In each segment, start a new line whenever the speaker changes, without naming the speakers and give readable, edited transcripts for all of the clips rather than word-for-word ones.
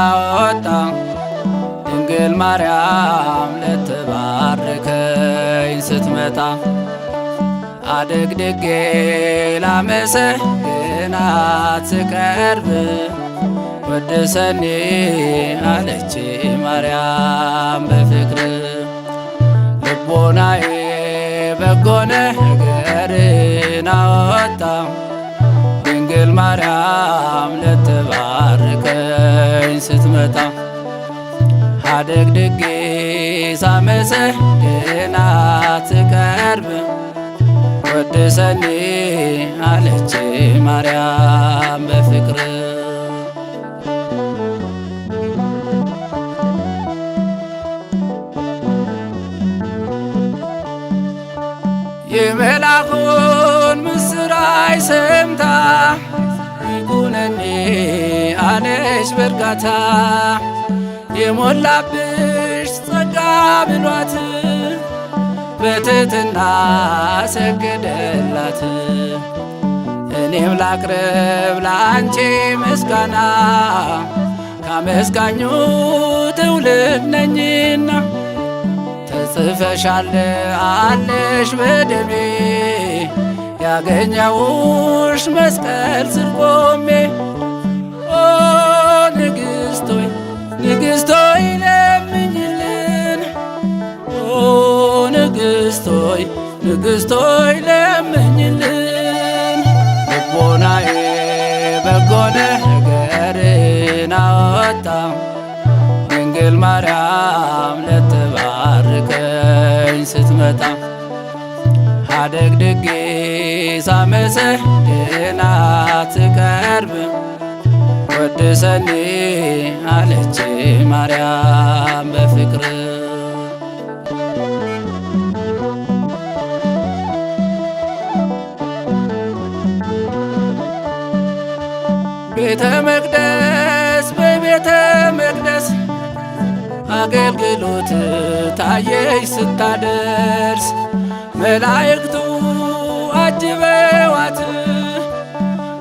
አወጣ ድንግል ማርያም ልትባርከኝ ስትመጣ አድግድጌ ላመሰግናት ስቀርብ ወድሰኒ አለች ማርያም በፍቅር ልቦናዬ በጎ ነገርን አወጣ ድንግል ማርያም ልትባርከኝ ስትመጣ አድግድጌ ሳመሰግናት ስቀርብ ወድሰኒ አለች ማርያም በፍቅር የመልአኩን ምስራች ሰምታ ይኩነኒ አለች በእርጋታ የሞላብሽ ጸጋ ብሏት በትሕትና ሰገደላት። እኔም ላቅርብ ላንቺ ምስጋና ካመስጋኙ ትውልድ ነኝና ተጽፈሻል አለሽ በደሜ ያገኘውሽ መስቀል ስር ቆሜ ኦ ንግሥት ሆይ ንግሥት ሆይ ለምኝልን ኦ ንግሥት ሆይ ንግሥት ሆይ ለምኝልን ልቦናዬ በጎ ነገርን አወጣ ድንግል ማርያም ልትባርከኝ ስትመጣ አድግድጌ ሳመሰግናት ስቀርብ ወድሰኒ አለች ማርያም በፍቅር ቤተ መቅደስ በቤተ መቅደስ አገልግሎት ታየች ስታደርስ መላእክቱ አጅበዋት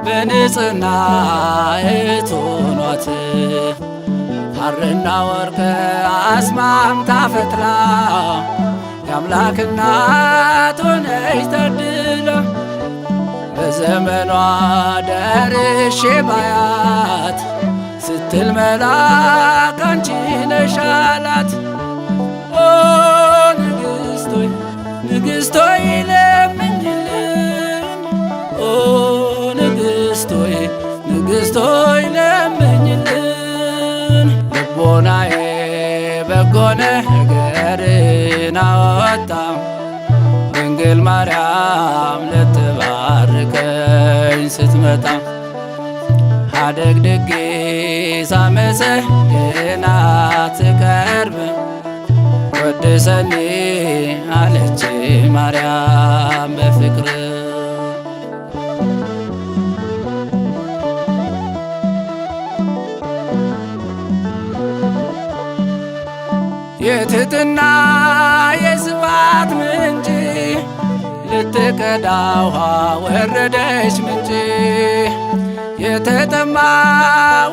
በንጽሕና እቶኗት ሐርና ወርቅ አስማምታ ፈትላ የአምላክ እናት ሆነች ታድላ በዘመኗ ደርሼ ባያት ስትል መልአክ አንቺ ነሽ አላት። ኦ ንግሥት ሆይ ንግሥት ሆይ ለምኝልን ኦ ንግሥት ሆይ ንግሥት ሆይ ለምኝልን ልቦናዬ በጎ ነገርን አወጣ ድንግል ማርያም ልትባርከኝ ስትመጣ አድግድጌ ሳመሰግናት ስቀርብ ወድሰኒ አለች ማርያም በፍቅር የትሕትና የስብሐት ምንጭ ልትቀዳ ውሃ ወረደች ምንጭ የተጠማ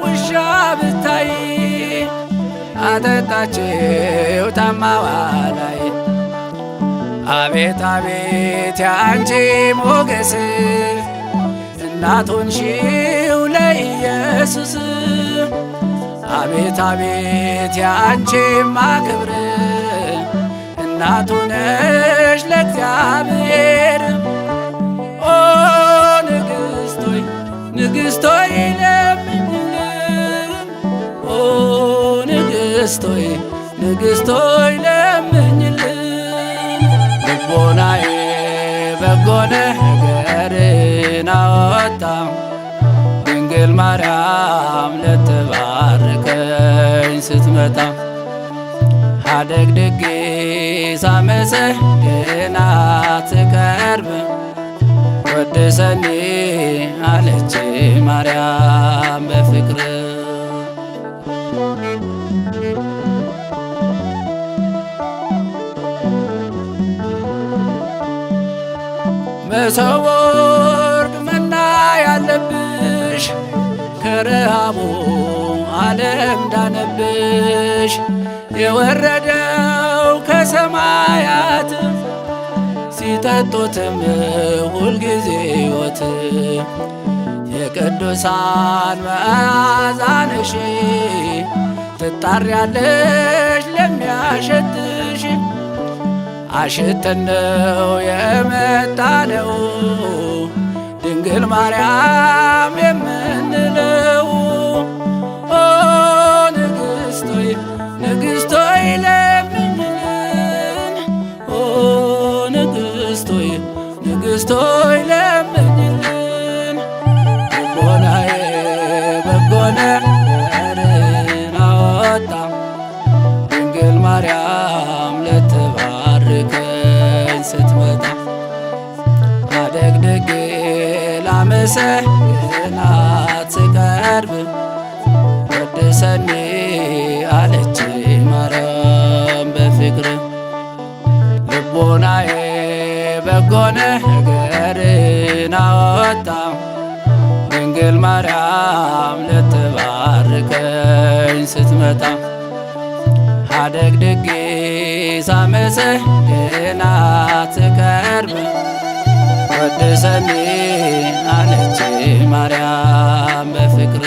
ውሻ ብታይ አጠጣችው ታማዋ ላይ አቤት አቤት ያንቺ ሞገስ እናት ሆንሽው ለኢየሱስ አቤት አቤት ያንቺማ ክብር እናቱ ነሽ ለእግዚአብሔር ኦ ንግሥት ሆይ ንግሥት ሆይ ለምኝልን ኦ ንግሥት ሆይ ንግሥት ሆይ ለምኝልን ልቦናዬ በጎ ነገርን አወጣ ድንግል ማርያም ልትባርከኝ ስትመጣ አድግድጌ ሳመሰግናት ስቀርብ ወድሰኒ አለች ማርያም በፍቅር መሶበ ወርቅ መና ያለብሽ ከረሃቡ ዓለም ዳነብሽ የወረደው ከሰማያት ሲጠጡትም ሁልጊዜ ሕይወት የቅዱሳን መዓዛ ነሽ ትጣሪያለሽ ለሚያሸትሽ አሽተነው የመጣነው ድንግል ማርያም የምንለው ኦ ንግሥቶይ ንግሥቶይ ለምኝልን ኦ ንግሥቶይ ንግሥቶይ ለምኝልን ልቦናዬ በጎ ነገርን አወጣ ድንግል ማርያም ልትባርከኝ ስትመጣ አደግድጌ ላመሰግናት ስቀርብ ወድሰኒ አለች ማርያም በፍቅር ልቦናዬ በጎ ነገርን አወጣ ድንግል ማርያም ልትባርከኝ ስትመጣ አደግድጌ ሳመሰግናት ስቀርብ ወድሰኒ አለች ማርያም በፍቅር